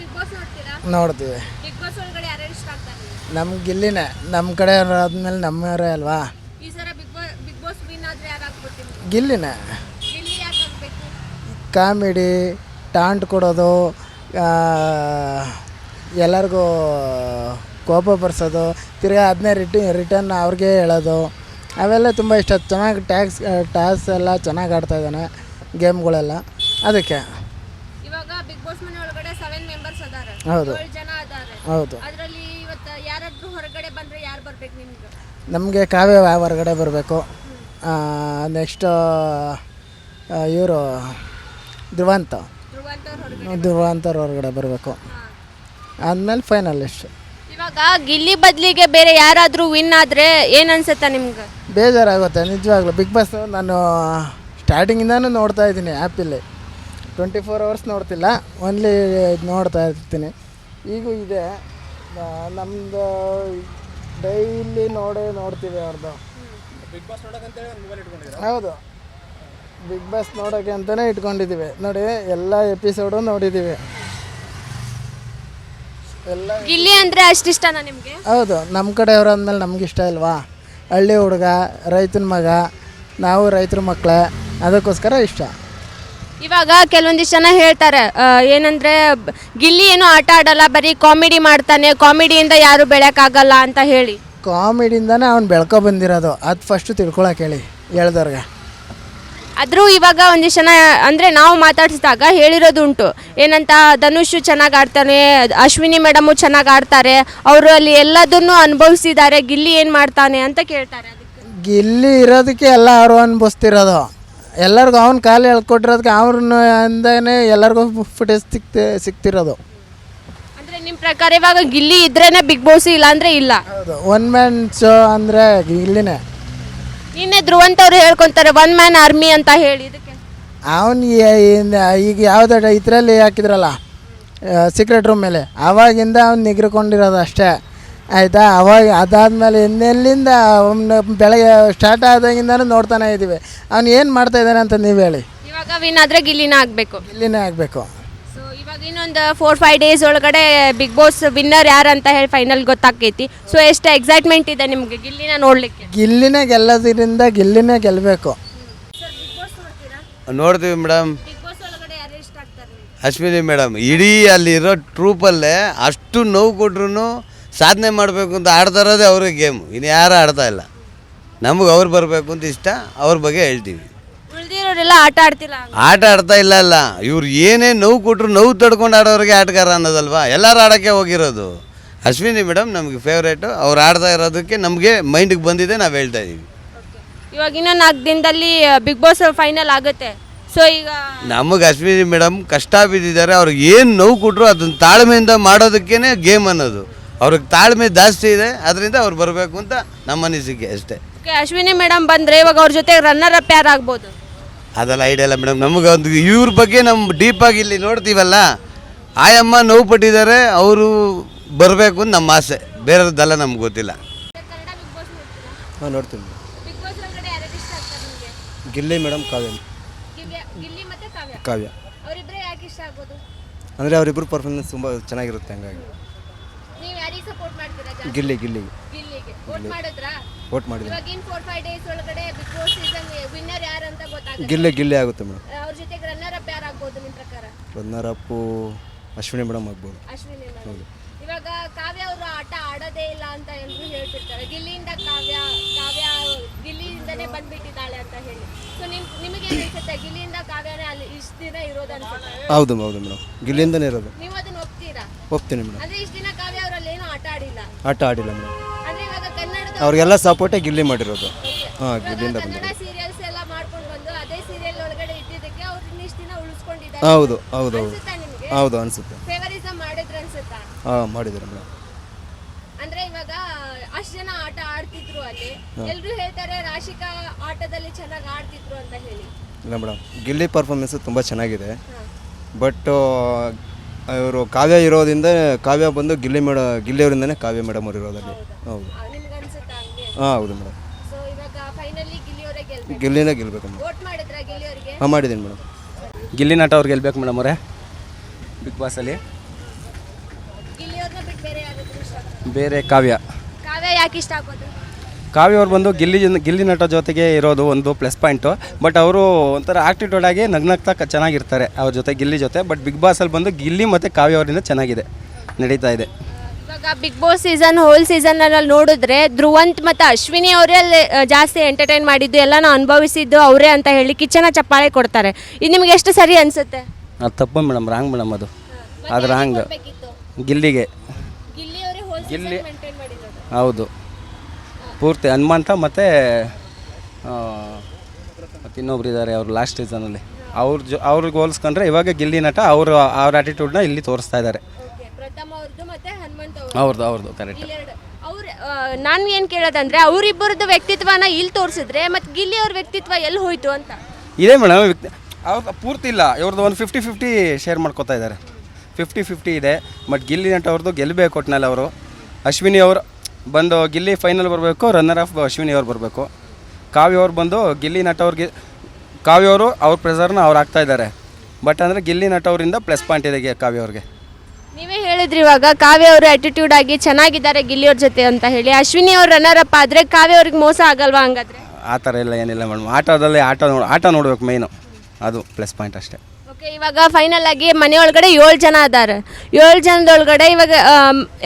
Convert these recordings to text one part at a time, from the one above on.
Big boss ನೋಡ್ತೀರಾ? ನೋಡ್ತೀವಿ. Big boss ಒಳಗಡೆ ಯಾರು ಇಷ್ಟ ಆಗ್ತಾರೆ? ನಮ್ಗೆ ಗಿಲ್ಲಿನೇ, ನಮ್ಮ ಕಡೆ ಆದ್ಮೇಲೆ ನಮ್ಮವರೇ ಅಲ್ವಾ. ಈ ಸಲ ಬಿಗ್ ಬಾಸ್ ವಿನ್ ಆದ್ರೆ ಯಾರು ಆಗ್ಬೇಕು? ಗಿಲ್ಲಿನೇ. ಗಿಲ್ಲಿ ಯಾಕೆ ಆಗ್ಬೇಕು? ಕಾಮಿಡಿ, ಟಾಂಟ್ ಕೊಡೋದು, ಎಲ್ಲರಿಗೂ ಕೋಪ ಬರ್ಸೋದು, ತಿರ್ಗಾ ಅದನ್ನೇ ರಿಟರ್ನ್ ಅವ್ರಿಗೆ ಹೇಳೋದು, ಅವೆಲ್ಲ ತುಂಬ ಇಷ್ಟ. ಚೆನ್ನಾಗಿ ಟಾಸ್ ಎಲ್ಲ ಚೆನ್ನಾಗಿ ಆಡ್ತಾಯಿದ್ದಾನೆ, ಗೇಮ್ಗಳೆಲ್ಲ. ಅದಕ್ಕೆ ಇವಾಗ ಬಿಗ್ ಬಾಸ್ ಮನೆ ಒಳಗಡೆ 7 ಮೆಂಬರ್ಸ್ ಅದಾರೆ. ಹೌದು 7 ಜನ ಅದಾರೆ. ಹೌದು. ಅದರಲ್ಲಿ ಇವತ್ತು ಯಾರಾದ್ರೂ ಹೊರಗಡೆ ಬಂದ್ರೆ ಯಾರು ಬರ್ಬೇಕು ನಿಮ್ಗೆ? ನಮಗೆ ಕಾವ್ಯ ಹೊರಗಡೆ ಬರಬೇಕು. ನೆಕ್ಸ್ಟ್ ಇವರು ಧ್ರುವಂತವ್ರು ಹೊರಗಡೆ ಬರಬೇಕು. ಆದಮೇಲೆ ಫೈನಲಿಸ್ಟ್. ಇವಾಗ ಗಿಲ್ಲಿ ಬದಲಿಗೆ ಬೇರೆ ಯಾರಾದರೂ ವಿನ್ ಆದರೆ ಏನು ಅನ್ಸುತ್ತಾ ನಿಮ್ಗೆ? ಬೇಜಾರಾಗುತ್ತೆ ನಿಜವಾಗ್ಲೂ. ಬಿಗ್ ಬಾಸ್ ನಾನು ಸ್ಟಾರ್ಟಿಂಗಿಂದನೂ ನೋಡ್ತಾ ಇದ್ದೀನಿ ಆ್ಯಪಲ್ಲಿ. 24 hours ನೋಡ್ತಿಲ್ಲ, ಓನ್ಲಿ ನೋಡ್ತಾ ಇರ್ತೀನಿ. ಈಗೂ ಇದೆ, ನಮ್ಮದು ಡೈಲಿ ನೋಡ್ತೀವಿ ಅವ್ರದ್ದು. ಹೌದು, ಬಿಗ್ ಬಾಸ್ ನೋಡೋಕ್ಕೆ ಅಂತಲೇ ಇಟ್ಕೊಂಡಿದ್ದೀವಿ. ನೋಡಿ, ಎಲ್ಲ ಎಪಿಸೋಡು ನೋಡಿದ್ದೀವಿ. ಎಲ್ಲ ಗಿಲ್ಲಿ ಅಂದರೆ ಅಷ್ಟು ಇಷ್ಟನಾ ನಿಮಗೆ? ಹೌದು, ನಮ್ಮ ಕಡೆಯವ್ರು ಅಂದಮೇಲೆ ನಮ್ಗೆ ಇಷ್ಟ ಇಲ್ವಾ? ಹಳ್ಳಿ ಹುಡುಗ, ರೈತನ ಮಗ, ನಾವು ರೈತರ ಮಕ್ಕಳೇ, ಅದಕ್ಕೋಸ್ಕರ ಇಷ್ಟ. ಇವಾಗ ಕೆಲವೊಂದಿಷ್ಟು ಜನ ಹೇಳ್ತಾರೆ ಏನಂದರೆ ಗಿಲ್ಲಿ ಏನೋ ಆಟ ಆಡಲ್ಲ, ಬರೀ ಕಾಮಿಡಿ ಮಾಡ್ತಾನೆ, ಕಾಮಿಡಿಯಿಂದ ಯಾರು ಬೆಳೆಯೋಕ್ಕಾಗಲ್ಲ ಅಂತ ಹೇಳಿ. ಕಾಮಿಡಿಯಿಂದನೇ ಅವ್ನು ಬೆಳ್ಕೊ ಬಂದಿರೋದು, ಅದು ಫಸ್ಟು ತಿಳ್ಕೊಳಕ್ಕೆ ಹೇಳಿ ಹೇಳ್ದವ್ರಿಗೆ. ಆದರೂ ಇವಾಗ ಒಂದಿಷ್ಟು ಜನ ಅಂದರೆ ನಾವು ಮಾತಾಡಿಸಿದಾಗ ಹೇಳಿರೋದು ಉಂಟು. ಏನಂತ, ಧನುಷ್ ಚೆನ್ನಾಗಿ ಆಡ್ತಾನೆ, ಅಶ್ವಿನಿ ಮೇಡಮು ಚೆನ್ನಾಗಿ ಆಡ್ತಾರೆ, ಅವರು ಅಲ್ಲಿ ಎಲ್ಲದನ್ನು ಅನುಭವಿಸಿದ್ದಾರೆ, ಗಿಲ್ಲಿ ಏನು ಮಾಡ್ತಾನೆ ಅಂತ ಕೇಳ್ತಾರೆ. ಗಿಲ್ಲಿ ಇರೋದಕ್ಕೆ ಎಲ್ಲ ಅವರು ಅನುಭವಿಸ್ತಿರೋದು. ಎಲ್ಲರಿಗೂ ಅವ್ನ ಕಾಲು ಹೇಳ್ಕೊಟ್ಟಿರೋದಕ್ಕೆ ಅವ್ರನ್ನ ಅಂದೇ ಎಲ್ಲರಿಗೂ ಫುಟೇಜ್ ಸಿಗ್ತಿರೋದು. ಅಂದರೆ ನಿಮ್ಮ ಪ್ರಕಾರ ಇವಾಗ ಗಿಲ್ಲಿ ಇದ್ರೇ ಬಿಗ್ ಬಾಸ್, ಇಲ್ಲ ಅಂದರೆ ಇಲ್ಲ? ಹೌದು, 1 man ಶೋ ಅಂದರೆ ಗಿಲ್ಲಿನೇ. ನಿನ್ನೆ ಧ್ರುವಂತವ್ರು ಹೇಳ್ಕೊತಾರೆ 1 man ಆರ್ಮಿ ಅಂತ ಹೇಳಿ. ಇದಕ್ಕೆ ಅವನು ಈಗ ಯಾವುದೋ ಇದರಲ್ಲಿ ಹಾಕಿದ್ರಲ್ಲ ಸೀಕ್ರೆಟ್ ರೂಮ್ ಮೇಲೆ, ಆವಾಗಿಂದ ಅವ್ನು ನಿಗ್ರಿಕೊಂಡಿರೋದು ಅಷ್ಟೇ, ಆಯಿತಾ. ಅವಾಗ ಅದಾದಮೇಲೆ ಇನ್ನೆಲ್ಲಿಂದ ಅವನು ಬೆಳಗ್ಗೆ ಸ್ಟಾರ್ಟ್ ಆದಾಗಿಂದನೂ ನೋಡ್ತಾನೆ ಇದ್ದೀವಿ. ಅವ್ನು ಏನು ಮಾಡ್ತಾಯಿದ್ದಾನೆ ಅಂತ ನೀವು ಹೇಳಿ. ಇವಾಗ ವಿನ್ ಆದರೆ ಗಿಲ್ಲಿನೇ ಆಗಬೇಕು. ಗಿಲ್ಲಿನೇ ಆಗಬೇಕು. ಸೊ ಇವಾಗ ಇನ್ನೊಂದು 4-5 days ಒಳಗಡೆ ಬಿಗ್ ಬಾಸ್ ವಿನ್ನರ್ ಯಾರು ಅಂತ ಹೇಳಿ ಫೈನಲ್ ಗೊತ್ತಾಗ್ತೈತಿ. ಸೊ ಎಷ್ಟು ಎಕ್ಸೈಟ್ಮೆಂಟ್ ಇದೆ ನಿಮಗೆ ಗಿಲ್ಲಿನ ನೋಡಲಿಕ್ಕೆ? ಗಿಲ್ಲಿನೇ ಗೆಲ್ಲೋದ್ರಿಂದ ಗಿಲ್ಲಿನೇ ಗೆಲ್ಲಬೇಕು. ನೋಡ್ತೀವಿ ಮೇಡಮ್. ಅಶ್ವಿನಿ ಮೇಡಮ್ ಇಡೀ ಅಲ್ಲಿರೋ ಟ್ರೂಪಲ್ಲೇ ಅಷ್ಟು ನೋವು ಕೊಟ್ರು ಸಾಧನೆ ಮಾಡಬೇಕು ಅಂತ ಆಡ್ತಾ ಇರೋದೇ ಅವ್ರಿಗೆ ಗೇಮು. ಇನ್ನು ಯಾರು ಆಡ್ತಾ ಇಲ್ಲ. ನಮಗೆ ಅವ್ರು ಬರಬೇಕು ಅಂತ ಇಷ್ಟ, ಅವ್ರ ಬಗ್ಗೆ ಹೇಳ್ತೀವಿ. ಉಳಿದಿರೋರೆಲ್ಲ ಆಟ ಆಡ್ತಾ ಇಲ್ಲ. ಇವ್ರು ಏನೇ ನೋವು ಕೊಟ್ಟರು ನೋವು ತಡ್ಕೊಂಡು ಆಡೋರಿಗೆ ಆಟಗಾರ ಅನ್ನೋದಲ್ವಾ. ಎಲ್ಲರೂ ಆಡೋಕ್ಕೆ ಹೋಗಿರೋದು. ಅಶ್ವಿನಿ ಮೇಡಮ್ ನಮಗೆ ಫೇವ್ರೇಟು. ಅವ್ರು ಆಡ್ತಾ ಇರೋದಕ್ಕೆ ನಮಗೆ ಮೈಂಡಿಗೆ ಬಂದಿದೆ, ನಾವು ಹೇಳ್ತಾ ಇದ್ದೀವಿ. ಇವಾಗ ಇನ್ನೊಂದು 4 ದಿನದಲ್ಲಿ ಬಿಗ್ ಬಾಸ್ ಫೈನಲ್ ಆಗುತ್ತೆ. ಸೊ ಈಗ ನಮಗೆ ಅಶ್ವಿನಿ ಮೇಡಮ್ ಕಷ್ಟ ಬಿದ್ದಿದ್ದಾರೆ. ಅವ್ರಿಗೆ ಏನು ನೋವು ಕೊಟ್ಟರು ಅದನ್ನು ತಾಳ್ಮೆಯಿಂದ ಮಾಡೋದಕ್ಕೇ ಗೇಮ್ ಅನ್ನೋದು. ಅವ್ರಿಗೆ ತಾಳ್ಮೆ ಜಾಸ್ತಿ ಇದೆ, ಅದರಿಂದ ಅವ್ರು ಬರಬೇಕು ಅಂತ ನಮ್ಮ ಅನಿಸಿಕೆ ಅಷ್ಟೇ. ಅಶ್ವಿನಿ ಮೇಡಮ್ ಬಂದರೆ ಇವಾಗ ಅವ್ರ ಜೊತೆ ರನ್ನರ್ ಅಪ್ ಯಾರು ಆಗ್ಬೋದು? ಅದೆಲ್ಲ ಐಡಿಯಾ ಇಲ್ಲ ಮೇಡಮ್. ನಮಗೆ ಒಂದು ಇವ್ರ ಬಗ್ಗೆ ನಮ್ಮ ಡೀಪಾಗಿ ಇಲ್ಲಿ ನೋಡ್ತೀವಲ್ಲ, ಆಯಮ್ಮ ನೋವು ಪಟ್ಟಿದ್ದಾರೆ, ಅವರು ಬರಬೇಕು ಅಂತ ನಮ್ಮ ಆಸೆ, ಬೇರೆದೆಲ್ಲ ನಮ್ಗೆ ಗೊತ್ತಿಲ್ಲ. ಹಾಂ ನೋಡ್ತೀನಿ. ಗಿಲ್ಲಿ ಮೇಡಮ್, ಕಾವ್ಯ. ಅಂದರೆ ಅವರಿಬ್ಬರು ಪರ್ಫಾರ್ಮೆನ್ಸ್ ತುಂಬ ಚೆನ್ನಾಗಿರುತ್ತೆ. ಹಂಗಾಗಿ ಗಿಲ್ಲಿಗೆ ವೋಟ್ ಮಾಡಿದ್ವಿ. ಗಿಲ್ಲಿ ಆಗುತ್ತೆ madam. Runner Appu Ashwini madam ಆಗ್ಬೋದು. ಹೌದು. ಇವಾಗ ಕಾವ್ಯ ಅವರು ಆಟ ಆಡೋದೇ ಇಲ್ಲ ಅಂತ ಎಲ್ಲರೂ ಹೇಳ್ತಿರ್ತಾರೆ. ಗಿಲ್ಲಿಯಿಂದನೇ ಬಂದ್ಬಿಟ್ಟಿದ್ದಾಳೆ ಅಂತ ಹೇಳಿ. ಸೊ ನಿಮಗೆ ಏನು ಅನ್ಸುತ್ತೆ, ಗಿಲ್ಲಿಯಿಂದ ಕಾವ್ಯನೇ ಅಲ್ಲಿ ಇಷ್ಟು ದಿನ ಇರೋದು ಅನ್ಸುತ್ತೆ? ಹೌದು ಮೇಡಮ್, ಗಿಲ್ಲಿಯಿಂದನೇ ಇರೋದು. ನೀವು ಅದನ್ನ ಒಪ್ತೀರಾ? ಒಪ್ತೀನಿ ಮೇಡಮ್. ಅಂದ್ರೆ ಇಷ್ಟು ದಿನ ಕಾವ್ಯ ಅವರಲ್ಲಿ ಏನು ಆಟ ಆಡಿಲ್ಲ ಮೇಡಮ್. ಅಂದ್ರೆ ಇವಾಗ ಕನ್ನಡದ ಅವ್ರಿಗೆಲ್ಲ ಸಪೋರ್ಟೇ ಗಿಲ್ಲಿ ಮಾಡಿರೋದು. ಹಾಂ, ಗಿಲ್ಲಿಯಿಂದ ಕನ್ನಡ ಸೀರಿಯಲ್ಸ್ ಎಲ್ಲ ಮಾಡ್ಕೊಂಡು ಬಂದು ಅದೇ ಸೀರಿಯಲ್ ಒಳಗಡೆ ಇದ್ದಿದ್ದಕ್ಕೆ ಅವ್ರು ಇನ್ನಿಷ್ಟು ದಿನ ಉಳಿಸ್ಕೊಂಡಿದ್ದಾರೆ. ಹೌದು ಅನ್ಸುತ್ತೆ. ಫೇವರಿಸಂ ಮಾಡಿದ್ರು ಅನ್ಸುತ್ತಾ? ಹಾಂ, ಮಾಡಿದ್ದಾರೆ ಮೇಡಮ್. ಅಂದ್ರೆ ಇವಾಗ ಅಷ್ಟು ಜನ ಆಟ ಆಡ್ತಿದ್ರು ಅಲ್ಲಿ, ಎಲ್ಲರೂ ಹೇಳ್ತಾರೆ ರಾಶಿಕಾ ಆಟದಲ್ಲಿ ಚೆನ್ನಾಗಿ ಆಡ್ತಿದ್ರು ಅಂತ ಹೇಳಿ. ಇಲ್ಲ ಮೇಡಮ್, ಗಿಲ್ಲಿ ಪರ್ಫಾರ್ಮೆನ್ಸ್ ತುಂಬ ಚೆನ್ನಾಗಿದೆ. ಬಟ್ ಇವರು ಕಾವ್ಯ ಇರೋದ್ರಿಂದ, ಕಾವ್ಯ ಬಂದು ಗಿಲ್ಲಿಯವರಿಂದನೇ ಕಾವ್ಯ ಮೇಡಮ್ ಅವ್ರು ಇರೋದಲ್ಲಿ. ಹೌದು. ನಿಮ್ಗೆ ಅನ್ಸುತ್ತಾ ಹಂಗೆ? ಹಾಂ, ಹೌದು ಮೇಡಮ್. ಸೊ ಇವಾಗ ಫೈನಲಿ ಗಿಲ್ಲಿಯವರೇ ಗೆಲ್ಬೇಕು. ಗಿಲ್ಲಿನೇ ಗೆಲ್ಬೇಕು ಮೇಡಮ್. ವೋಟ್ ಮಾಡಿದ್ರಾ ಗಿಲ್ಲಿಯವರಿಗೆ? ಹಾಂ, ಮಾಡಿದ್ದೀನಿ ಮೇಡಮ್. ಗಿಲ್ಲಿ ನಟ ಅವ್ರು ಗೆಲ್ಬೇಕು ಮೇಡಮ್ ಅವರೇ ಬಿಗ್ ಬಾಸಲ್ಲಿ. ಗಿಲ್ಲಿಯವ್ರನ್ನ ಬಿಟ್ಟು ಬೇರೆ ಯಾರಾದ್ರೂ ಇಷ್ಟ ಆಗ್ತಾರೆ? ಬೇರೆ ಕಾವ್ಯ ಯಾಕೆ ಇಷ್ಟ ಆಗೋದು? ಕಾವ್ಯ ಅವ್ರು ಬಂದು ಗಿಲ್ಲಿ ನಟ ಜೊತೆಗೆ ಇರೋದು ಒಂದು ಪ್ಲಸ್ ಪಾಯಿಂಟು. ಬಟ್ ಅವರು ಒಂಥರ ಆ್ಯಕ್ಟಿಟ್ಯೂಡ್ ಆಗಿ ನಗ್ನಗ್ತಾ ಚೆನ್ನಾಗಿರ್ತಾರೆ ಅವ್ರ ಜೊತೆ, ಗಿಲ್ಲಿ ಜೊತೆ. ಬಟ್ ಬಿಗ್ ಬಾಸಲ್ಲಿ ಬಂದು ಗಿಲ್ಲಿ ಮತ್ತು ಕಾವ್ಯ ಅವರಿಂದ ಚೆನ್ನಾಗಿದೆ, ನಡೀತಾ ಇದೆ. ಇವಾಗ ಬಿಗ್ ಬಾಸ್ ಹೋಲ್ ಸೀಸನ್ನಲ್ಲಿ ನೋಡಿದ್ರೆ ಧ್ರುವಂತ್ ಮತ್ತು ಅಶ್ವಿನಿ ಅವರೇ ಜಾಸ್ತಿ ಎಂಟರ್ಟೈನ್ ಮಾಡಿದ್ದು, ಎಲ್ಲನೂ ಅನುಭವಿಸಿದ್ದು ಅವರೇ ಅಂತ ಹೇಳಿ ಕಿಚ್ಚನ ಚಪ್ಪಾಳೆ ಕೊಡ್ತಾರೆ. ಇದು ನಿಮ್ಗೆ ಎಷ್ಟು ಸರಿ ಅನಿಸುತ್ತೆ? ಅದು ತಪ್ಪು ಮೇಡಮ್, ರಾಂಗ್ ಮೇಡಮ್ ಅದು. ಅದು ರಾಂಗ್. ಗಿಲ್ಲಿಗೆ ಗಿಲ್ಲಿ ಹೌದು ಪೂರ್ತಿ ಹನುಮಂತ ಮತ್ತು ಇನ್ನೊಬ್ರು ಇದ್ದಾರೆ ಅವರು ಲಾಸ್ಟ್ ಸೀಸನಲ್ಲಿ. ಅವ್ರಿಗೆ ಹೋಲಿಸ್ಕೊಂಡ್ರೆ ಇವಾಗ ಗಿಲ್ಲಿ ನಟ ಅವ್ರ ಆ್ಯಟಿಟ್ಯೂಡ್ನ ಇಲ್ಲಿ ತೋರಿಸ್ತಾ ಇದ್ದಾರೆ. ಅವ್ರದ್ದು ಕರೆಕ್ಟ್. ನಾನು ಏನು ಕೇಳೋದಂದ್ರೆ ಅವರಿಬ್ಬರದ್ದು ವ್ಯಕ್ತಿತ್ವನ ಇಲ್ಲಿ ತೋರಿಸಿದ್ರೆ ಮತ್ತು ಗಿಲ್ಲಿ ಅವ್ರ ವ್ಯಕ್ತಿತ್ವ ಎಲ್ಲಿ ಹೋಯ್ತು ಅಂತ. ಇದೆ ಮೇಡಮ್, ಅವ್ರದ್ದು ಪೂರ್ತಿ ಇಲ್ಲ, ಇವ್ರದ್ದು ಒಂದು 50-50 ಶೇರ್ ಮಾಡ್ಕೋತಾ ಇದ್ದಾರೆ. 50-50 ಇದೆ. ಬಟ್ ಗಿಲ್ಲಿ ನಟ ಅವ್ರದ್ದು ಗೆಲ್ಲಬೇಕು ಒಟ್ಟಿನಲ್ಲಿ. ಅವರು ಅಶ್ವಿನಿ ಅವರು ಬಂದು ಗಿಲ್ಲಿ ಫೈನಲ್ ಬರಬೇಕು, ರನ್ನರ್ ಆಫ್ ಅಶ್ವಿನಿ ಅವ್ರು ಬರಬೇಕು. ಕಾವ್ಯ ಅವ್ರು ಬಂದು ಗಿಲ್ಲಿ ನಟ ಅವ್ರಿಗೆ, ಕಾವ್ಯ ಅವರು ಅವ್ರ ಪ್ರೆಸರ್ನ ಅವ್ರು ಆಗ್ತಾ ಇದ್ದಾರೆ. ಬಟ್ ಅಂದರೆ ಗಿಲ್ಲಿ ನಟ ಅವರಿಂದ ಪ್ಲಸ್ ಪಾಯಿಂಟ್ ಇದೆ ಕಾವ್ಯ ಅವ್ರಿಗೆ. ನೀವೇ ಹೇಳಿದ್ರಿ ಇವಾಗ ಕಾವ್ಯ ಅವರು ಆಟಿಟ್ಯೂಡ್ ಆಗಿ ಚೆನ್ನಾಗಿದ್ದಾರೆ ಗಿಲ್ಲಿಯವ್ರ ಜೊತೆ ಅಂತ ಹೇಳಿ. ಅಶ್ವಿನಿ ಅವ್ರು ರನ್ನರ್ ಅಪ್ ಆದರೆ ಕಾವ್ಯ ಅವ್ರಿಗೆ ಮೋಸ ಆಗಲ್ವಾ ಹಂಗಾದ್ರೆ? ಆ ಥರ ಎಲ್ಲ ಏನಿಲ್ಲ ಮೇಡಮ್. ಆಟದಲ್ಲಿ ಆಟ ನೋಡ್ಬೇಕು ಮೇಯ್ನು, ಅದು ಪ್ಲಸ್ ಪಾಯಿಂಟ್ ಅಷ್ಟೇ. ಓಕೆ, ಇವಾಗ ಫೈನಲ್ ಆಗಿ ಮನೆಯೊಳಗಡೆ 7 ಜನ ಅದಾರೆ. 7 ಜನದೊಳಗಡೆ ಇವಾಗ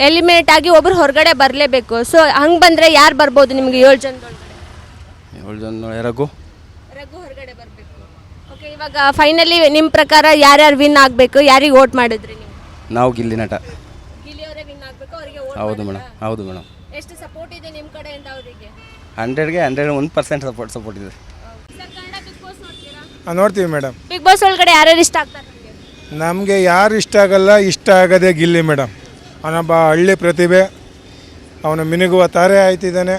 ಎಲಿಮಿನೇಟ್ ಆಗಿ ಒಬ್ರು ಹೊರಗಡೆ ಬರಲೇಬೇಕು. ಸೊ ಹಂಗೆ ಬಂದರೆ ಯಾರು ಬರ್ಬೋದು ನಿಮಗೆ 7 ಜನದೊಳಗಡೆ? 7 ಜನ ರಘು ಹೊರಗಡೆ ಬರಬೇಕು. ಓಕೆ, ಇವಾಗ ಫೈನಲಿ ನಿಮ್ಮ ಪ್ರಕಾರ ಯಾರ್ಯಾರು ವಿನ್ ಆಗಬೇಕು, ಯಾರಿಗೆ ವೋಟ್ ಮಾಡಿದ್ರಿ ನೀವು? ನಾವು ಗಿಲ್ಲಿ ನಟ. ಗಿಲ್ಲಿಯವರೇ ವಿನ್ ಆಗಬೇಕು, ಅವರಿಗೆ ವೋಟ್. ಹೌದು ಮೇಡಮ್, ಹೌದು ಮೇಡಮ್. ಎಷ್ಟು ಸಪೋರ್ಟ್ ಇದೆ ನಿಮ್ಮ ಕಡೆಯಿಂದ ಅವರಿಗೆ? 100ಗೆ 101% ಸಪೋರ್ಟ್ ಇದೆ. ನೋಡ್ತೀವಿ ಮೇಡಮ್. ಬಿಗ್ ಬಾಸ್ ಒಳಗಡೆ ಯಾರ್ಯಾರು ಇಷ್ಟ ಆಗ್ತಾರೆ ನಿಮಗೆ? ನಮಗೆ ಯಾರು ಇಷ್ಟ ಆಗಲ್ಲ, ಇಷ್ಟ ಆಗೋದೇ ಗಿಲ್ಲಿ ಮೇಡಮ್. ಅವನೊಬ್ಬ ಹಳ್ಳಿ ಪ್ರತಿಭೆ, ಅವನು ಮಿನುಗುವ ತಾರೆ ಆಯ್ತಿದ್ದಾನೆ.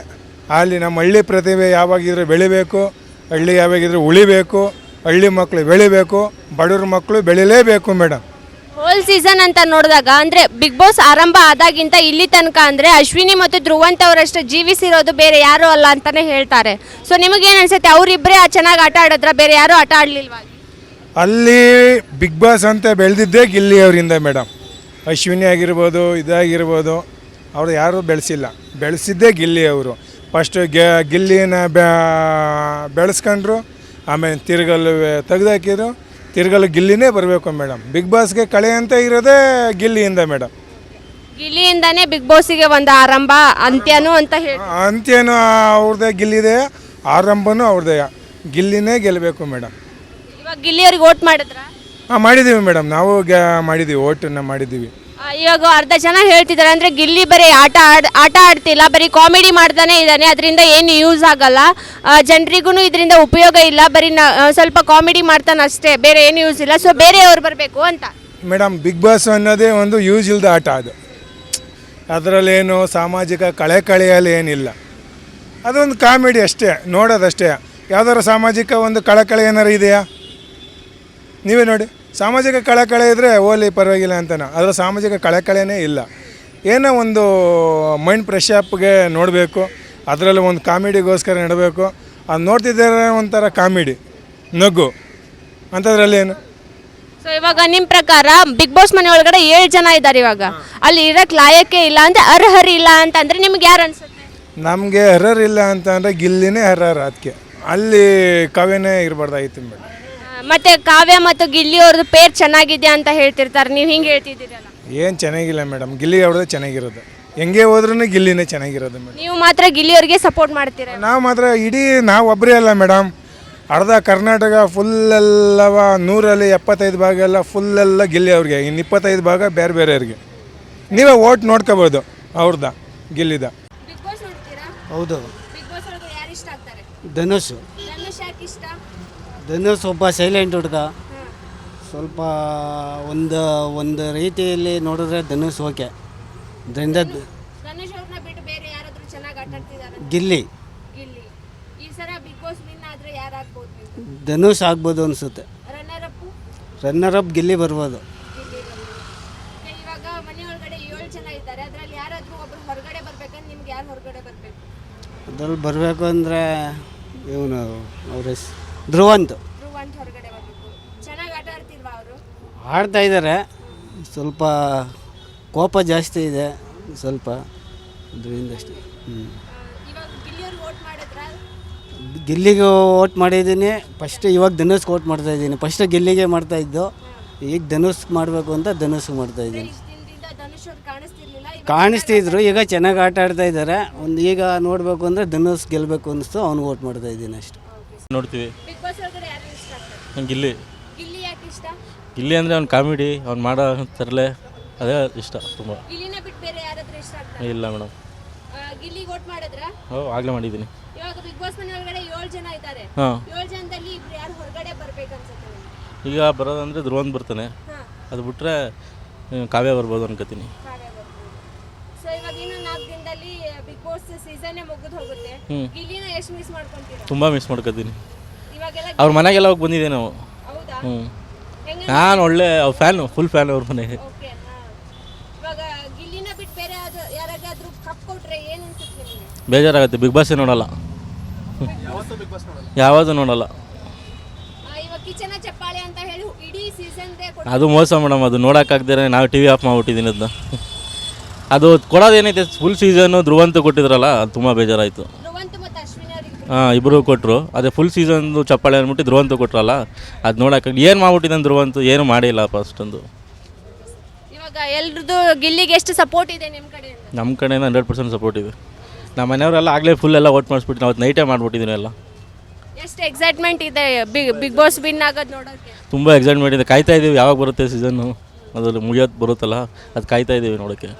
ಅಲ್ಲಿ ನಮ್ಮ ಹಳ್ಳಿ ಪ್ರತಿಭೆ ಯಾವಾಗಿದ್ರೆ ಬೆಳಿಬೇಕು, ಹಳ್ಳಿ ಯಾವಾಗಿದ್ರೆ ಉಳಿಬೇಕು, ಹಳ್ಳಿ ಮಕ್ಕಳು ಬೆಳಿಬೇಕು, ಬಡವ್ರ ಮಕ್ಕಳು ಬೆಳಿಲೇಬೇಕು ಮೇಡಮ್. ಹೋಲ್ ಸೀಸನ್ ಅಂತ ನೋಡಿದಾಗ ಅಂದರೆ ಬಿಗ್ ಬಾಸ್ ಆರಂಭ ಆದಾಗಿಂತ ಇಲ್ಲಿ ತನಕ ಅಂದರೆ ಅಶ್ವಿನಿ ಮತ್ತು ಧ್ರುವಂತ್ ಅವರಷ್ಟು ಜೀವಿಸಿರೋದು ಬೇರೆ ಯಾರೂ ಅಲ್ಲ ಅಂತಲೇ ಹೇಳ್ತಾರೆ. ಸೊ ನಿಮಗೇನು ಅನಿಸುತ್ತೆ, ಅವರಿಬ್ಬರೇ ಚೆನ್ನಾಗಿ ಆಟ ಆಡಿದ್ರ, ಬೇರೆ ಯಾರೂ ಆಟ ಆಡಲಿಲ್ವಾ? ಅಲ್ಲಿ ಬಿಗ್ ಬಾಸ್ ಅಂತ ಬೆಳೆದಿದ್ದೇ ಗಿಲ್ಲಿ ಅವರಿಂದ ಮೇಡಮ್. ಅಶ್ವಿನಿ ಆಗಿರ್ಬೋದು, ಇದಾಗಿರ್ಬೋದು, ಅವರು ಯಾರೂ ಬೆಳೆಸಿದ್ದೇ ಗಿಲ್ಲಿ ಅವರು. ಫಸ್ಟು ಗಿಲ್ಲಿನ ಬೆಳೆಸ್ಕೊಂಡ್ರು, ಆಮೇಲೆ ತಿರುಗಲು ತೆಗೆದಾಕಿದ್ರು. ತಿರುಗಲು ಗಿಲ್ಲಿನೇ ಬರಬೇಕು ಮೇಡಮ್. ಬಿಗ್ ಬಾಸ್ಗೆ ಕಳೆ ಅಂತ ಇರೋದೇ ಗಿಲ್ಲಿಯಿಂದ ಮೇಡಮ್. ಗಿಲ್ಲಿಯಿಂದಾನೇ ಬಿಗ್ ಬಾಸಿಗೆ ಒಂದು ಆರಂಭ ಅಂತ್ಯನೂ ಅಂತ ಹೇಳಿ. ಅಂತ್ಯನೂ ಅವ್ರದ್ದೇ ಗಿಲ್ಲಿದೆ, ಆರಂಭನೂ ಅವ್ರದ್ದೇ. ಗಿಲ್ಲಿನೇ ಗೆಲ್ಲಬೇಕು ಮೇಡಮ್. ಇವಾಗ ಗಿಲ್ಲಿಯವ್ರಿಗೆ ವೋಟ್ ಮಾಡಿದ್ರ? ಹಾಂ, ಮಾಡಿದ್ದೀವಿ ಮೇಡಮ್. ನಾವು ಮಾಡಿದ್ದೀವಿ, ಓಟನ್ನು ಮಾಡಿದ್ದೀವಿ. ಇವಾಗ ಅರ್ಧ ಜನ ಹೇಳ್ತಿದ್ದಾರೆ ಅಂದರೆ ಗಿಲ್ಲಿ ಬರೀ ಆಟ ಆಡ್ತಿಲ್ಲ, ಬರೀ ಕಾಮಿಡಿ ಮಾಡ್ತಾನೆ ಇದ್ದಾನೆ, ಅದರಿಂದ ಏನು ಯೂಸ್ ಆಗಲ್ಲ, ಜನರಿಗೂ ಇದರಿಂದ ಉಪಯೋಗ ಇಲ್ಲ, ಬರೀ ಸ್ವಲ್ಪ ಕಾಮಿಡಿ ಮಾಡ್ತಾನೆ ಅಷ್ಟೇ, ಬೇರೆ ಏನು ಯೂಸ್ ಇಲ್ಲ. ಸೊ ಬೇರೆಯವ್ರು ಬರಬೇಕು ಅಂತ. ಮೇಡಮ್, ಬಿಗ್ ಬಾಸ್ ಅನ್ನೋದೇ ಒಂದು ಯೂಸ್ ಇಲ್ಲದ ಆಟ. ಅದು ಅದರಲ್ಲೇನು ಸಾಮಾಜಿಕ ಕಳೆಯಲ್ಲಿ ಏನಿಲ್ಲ. ಅದೊಂದು ಕಾಮಿಡಿ ಅಷ್ಟೇ, ನೋಡೋದಷ್ಟೇ. ಯಾವ್ದಾದ್ರು ಸಾಮಾಜಿಕ ಒಂದು ಕಳೆ ಏನಾರು ಇದೆಯಾ? ನೀವೇ ನೋಡಿ. ಸಾಮಾಜಿಕ ಕಳೆ ಇದ್ದರೆ ಓಲಿ ಪರವಾಗಿಲ್ಲ ಅಂತಾನೆ. ಅದರ ಸಾಮಾಜಿಕ ಕಳೆನೇ ಇಲ್ಲ. ಏನೋ ಒಂದು ಮೈಂಡ್ ಫ್ರೆಶ್ ಅಪ್ಗೆ ನೋಡಬೇಕು, ಅದರಲ್ಲಿ ಒಂದು ಕಾಮಿಡಿಗೋಸ್ಕರ ನಡಬೇಕು. ಅದು ನೋಡ್ತಿದ್ದಾರೆ ಒಂಥರ ಕಾಮಿಡಿ, ನಗು ಅಂಥದ್ರಲ್ಲೇನು. ಸೊ ಇವಾಗ ನಿಮ್ಮ ಪ್ರಕಾರ ಬಿಗ್ ಬಾಸ್ ಮನೆ ಒಳಗಡೆ 7 ಜನ ಇದ್ದಾರೆ. ಇವಾಗ ಅಲ್ಲಿ ಇರೋಕ್ಕೆ ಲಾಯಕ್ಕೆ ಇಲ್ಲ ಅಂದರೆ ಅರ್ಹರಿಲ್ಲ ಅಂತಂದರೆ ನಿಮ್ಗೆ ಯಾರು ಅನಿಸುತ್ತೆ? ನಮಗೆ ಅರ್ಹರಿಲ್ಲ ಅಂತಂದರೆ ಗಿಲ್ಲಿನೇ ಅರ್ಹರ. ಅದಕ್ಕೆ ಅಲ್ಲಿ ಕಾವ್ಯನೇ ಇರಬಾರ್ದಾಗಿತ್ತು ಮೇಡಮ್. ಮತ್ತೆ ಕಾವ್ಯ ಮತ್ತು ಗಿಲ್ಲಿ ಅವ್ರದ್ದು ಪೇರ್ ಚೆನ್ನಾಗಿದೆ ಅಂತ ಹೇಳ್ತಿರ್ತಾರೆ, ನೀವು ಹಿಂಗೆ ಹೇಳ್ತಿದ್ದೀರಲ್ಲ? ಏನು ಚೆನ್ನಾಗಿಲ್ಲ ಮೇಡಮ್, ಗಿಲ್ಲಿ ಅವ್ರದ್ದು ಚೆನ್ನಾಗಿರೋದು. ಹೆಂಗೆ ಹೋದ್ರೂ ಗಿಲ್ಲಿನೇ ಚೆನ್ನಾಗಿರೋದು ಮೇಡಮ್. ನೀವು ಮಾತ್ರ ಗಿಲ್ಲಿ ಅವ್ರಿಗೆ ಸಪೋರ್ಟ್ ಮಾಡ್ತೀರಾ? ನಾವು ಮಾತ್ರ ನಾವು ಒಬ್ಬರೇ ಅಲ್ಲ ಮೇಡಮ್, ಅರ್ಧ ಕರ್ನಾಟಕ ಫುಲ್ಲೆಲ್ಲವ 100ರಲ್ಲಿ 75 ಭಾಗ ಎಲ್ಲ ಫುಲ್ಲೆಲ್ಲ ಗಿಲ್ಲಿ ಅವ್ರಿಗೆ, ಇನ್ನು 25 ಭಾಗ ಬೇರೆ ಬೇರೆಯವ್ರಿಗೆ. ನೀವೇ ಓಟ್ ನೋಡ್ಕೋಬೋದು ಅವ್ರದ, ಗಿಲ್ಲಿದ. ಬಿಗ್ ಬಾಸ್ ನೋಡ್ತೀರಾ? ಹೌದು. ಬಿಗ್ ಬಾಸ್ ಒಳಗೆ ಯಾರು ಇಷ್ಟ ಆಗ್ತಾರೆ? ಧನುಷ್. ಧನುಷ್ ಯಾಕೆ ಇಷ್ಟ? ಧನುಷ್ ಒಬ್ಬ ಸೈಲೆಂಟ್ ಹುಡುಗ. ಸ್ವಲ್ಪ ಒಂದು ರೀತಿಯಲ್ಲಿ ನೋಡಿದ್ರೆ ಧನುಷ್ ಓಕೆ. ಅದರಿಂದ ಧನುಷ್ ಅವ್ರನ್ನ ಬಿಟ್ಟು ಬೇರೆ ಯಾರಾದರೂ ಚೆನ್ನಾಗಿ ಆಟ ಆಡ್ತಿದ್ದಾರೆ? ಗಿಲ್ಲಿ. ಗಿಲ್ಲಿ. ಈ ಸಲ ಬಿಗ್ ಬಾಸ್ ವಿನ್ ಆದರೆ ಯಾರು ಆಗ್ಬೋದು ನೀವು? ಧನುಷ್ ಆಗ್ಬೋದು ಅನಿಸುತ್ತೆ. ರನ್ನರ್ ಅಪ್ ಗಿಲ್ಲಿ ಬರ್ಬೋದು. ಇವಾಗ ಮನೆ ಒಳಗಡೆ 7 ಜನ ಇದ್ದಾರೆ, ಅದರಲ್ಲಿ ಯಾರಾದರೂ ಒಬ್ರು ಹೊರಗಡೆ ಬರ್ಬೇಕಂದ್ರೆ ನಿಮ್ಗೆ ಯಾರು ಹೊರಗಡೆ ಬರಬೇಕು? ಅದ್ರಲ್ಲಿ ಬರಬೇಕು ಅಂದರೆ ಇವನು ಅವ್ರ ಧ್ರುವಂತ್ ಹೊರಗಡೆ ಬರಬೇಕು. ಚೆನ್ನಾಗಿ ಆಟ ಆಡ್ತಿಲ್ವಾ ಅವರು? ಆಡ್ತಾ ಇದ್ದಾರೆ, ಸ್ವಲ್ಪ ಕೋಪ ಜಾಸ್ತಿ ಇದೆ ಸ್ವಲ್ಪ ಅದರಿಂದ ಅಷ್ಟೇ. ಇವಾಗ ಗಿಲ್ಲಿಯವ್ರಿಗೆ ವೋಟ್ ಮಾಡಿದ್ರ? ಗಿಲ್ಲಿಗೆ ಓಟ್ ಮಾಡಿದ್ದೀನಿ ಫಸ್ಟ್. ಇವಾಗ ಧನುಷ್ಗೆ ಓಟ್ ಮಾಡ್ತಾಯಿದ್ದೀನಿ. ಫಸ್ಟ್ ಗಿಲ್ಲಿಗೆ ಮಾಡ್ತಾಯಿದ್ದು, ಈಗ ಧನುಷ್ಗೆ ಮಾಡಬೇಕು ಅಂತ ಧನುಷ್ಗೆ ಮಾಡ್ತಾಯಿದ್ದೀನಿ. ಇಷ್ಟ್ ದಿನದಿಂದ ಧನುಷ್ ಅವ್ರು ಕಾಣಿಸ್ತಿರ್ಲಿಲ್ಲ, ಕಾಣಿಸ್ತಿದ್ರು, ಈಗ ಚೆನ್ನಾಗಿ ಆಟ ಆಡ್ತಾ ಇದ್ದಾರೆ. ಈಗ ನೋಡಬೇಕು ಅಂದರೆ ಧನುಷ್ ಗೆಲ್ಲಬೇಕು ಅನ್ನಿಸ್ತು, ಅವ್ನಿಗೆ ಓಟ್ ಮಾಡ್ತಾಯಿದ್ದೀನಿ ಅಷ್ಟೇ. ನೋಡ್ತೀವಿ. ಬಿಗ್ ಬಾಸ್ ಒಳಗಡೆ ಯಾರು ಇಷ್ಟ ಆಗ್ತಾರೆ? ನಂಗೆ ಗಿಲ್ಲಿ ಗಿಲ್ಲಿ ಯಾಕೆ ಇಷ್ಟ? ಗಿಲ್ಲಿ ಅಂದರೆ ಅವ್ನು ಕಾಮಿಡಿ, ಅವ್ನು ಮಾಡೋ ತರಲೆ ಅದೇ ಇಷ್ಟ ತುಂಬ. ಗಿಲ್ಲಿನ ಬಿಟ್ಟು ಬೇರೆ ಯಾರಾದ್ರೂ ಇಷ್ಟ ಆಗ್ತಾರೆ? ಇಲ್ಲ ಮೇಡಮ್. ಗಿಲ್ಲಿಗೆ ವೋಟ್ ಮಾಡಿದ್ರ? ಆಗಲೇ ಮಾಡಿದ್ದೀನಿ. ಇವಾಗ ಬಿಗ್ ಬಾಸ್ ಮನೆ ಒಳಗಡೆ 7 ಜನ ಇದ್ದಾರೆ. ಹಾಂ. 7 ಜನದಲ್ಲಿ ಇಬ್ರು ಯಾರು ಹೊರಗಡೆ ಬರ್ಬೇಕು ಅನ್ಸುತ್ತೆ ನಿಮ್ಗೆ? ಈಗ ಬರೋದಂದರೆ ಧ್ರುವಂತ್ ಬರ್ತಾನೆ, ಅದು ಬಿಟ್ಟರೆ ಕಾವ್ಯ ಬರ್ಬೋದು ಅನ್ಕೋತೀನಿ. ಸೊ ಇವಾಗ ಇನ್ನು 4 ದಿನದಲ್ಲಿ ಬಿಗ್ ಬಾಸ್ ಸೀಸನ್ನೇ ಮುಗಿದು ಹೋಗುತ್ತೆ. ಗಿಲ್ಲಿನ ಎಷ್ಟು ಮಿಸ್ ಮಾಡ್ಕೊಂತೀರಾ? ತುಂಬ ಮಿಸ್ ಮಾಡ್ಕೋತೀನಿ. ಇವಾಗೆಲ್ಲ ಅವ್ರ ಮನೆಗೆಲ್ಲ ಹೋಗಿ ಬಂದಿದ್ದೆ ನಾವು. ಹೌದಾ? ಹ್ಞೂ, ಹೆಂಗೆ? ನಾನು ಒಳ್ಳೆ ಫ್ಯಾನು, ಫುಲ್ ಫ್ಯಾನ್ ಅವ್ರ ಮನೆಗೆ. ಓಕೆ. ಇವಾಗ ಗಿಲ್ಲಿನ ಬಿಟ್ಟು ಬೇರೆ ಯಾರಾದ್ರೂ ಕಪ್ ಕೊಟ್ರೆ ಏನು ಅನ್ಸುತ್ತೆ ನಿಮಗೆ? ಬೇಜಾರಾಗುತ್ತೆ. ಬಿಗ್ ಬಾಸೇ ನೋಡಲ್ಲ, ಯಾವುದು ನೋಡಲ್ಲ. ಇವಾಗ ಕಿಚನ ಚಪ್ಪಾಳೆ ಅಂತ ಹೇಳಿ ಇಡೀ ಸೀಸನ್ ಅದು ಮೋಸ ಮೇಡಮ್. ಅದು ನೋಡೋಕ್ಕಾಗ್ದೇ ನಾವು ಟಿ ವಿ ಆಫ್ ಮಾಡಿಬಿಟ್ಟಿದ್ದೀನಿ ಅದನ್ನ. ಅದು ಕೊಡೋದೇನೈತೆ, ಫುಲ್ ಸೀಸನ್ನು ಧ್ರುವಂತ ಕೊಟ್ಟಿದ್ರಲ್ಲ, ಅದು ತುಂಬ ಬೇಜಾರಾಯಿತು. ಧ್ರುವಂತ್ ಮತ್ತು ಅಶ್ವಿನಿ ಅವ್ರಿಗೆ ಹಾಂ, ಇಬ್ಬರು ಕೊಟ್ಟರು. ಅದೇ ಫುಲ್ ಸೀಸನ್ದು ಚಪ್ಪಾಳೆ ಅಂದ್ಬಿಟ್ಟು ಧ್ರುವಂತ ಕೊಟ್ರಲ್ಲ, ಅದು ನೋಡೋಕ್ಕಾಗಿ ಏನು ಮಾಡ್ಬಿಟ್ಟಿದ್ದಾನೆ ಧ್ರುವಂತ, ಏನು ಮಾಡಿಲ್ಲ ಫಸ್ಟೊಂದು. ಇವಾಗ ಎಲ್ರದ್ದು ಗಿಲ್ಲಿಗೆ ಎಷ್ಟು ಸಪೋರ್ಟ್ ಇದೆ ನಿಮ್ಮ ಕಡೆಯಿಂದ? ನಮ್ಮ ಕಡೆಯಿಂದ 100% ಸಪೋರ್ಟ್ ಇದೆ. ನಮ್ಮ ಮನೆಯವರೆಲ್ಲ ಆಗಲೇ ಫುಲ್ ಎಲ್ಲ ಓಟ್ ಮಾಡಿಸ್ಬಿಟ್ಟು ನಾವು ನೈಟೇ ಮಾಡಿಬಿಟ್ಟಿದ್ದೀನಿ ಎಲ್ಲ. ಎಷ್ಟು ಎಕ್ಸೈಟ್ಮೆಂಟ್ ಇದೆ ಬಿಗ್ ಬಾಸ್ ವಿನ್ ಆಗೋದು ನೋಡೋಕ್ಕೆ? ತುಂಬ ಎಕ್ಸೈಟ್ಮೆಂಟ್ ಇದೆ, ಕಾಯ್ತಾ ಇದ್ದೀವಿ ಯಾವಾಗ ಬರುತ್ತೆ ಸೀಸನ್ನು, ಅದ್ರಲ್ಲಿ ಮುಗಿಯೋದು ಬರುತ್ತಲ್ಲ, ಅದು ಕಾಯ್ತಾ ಇದ್ದೀವಿ ನೋಡೋಕ್ಕೆ.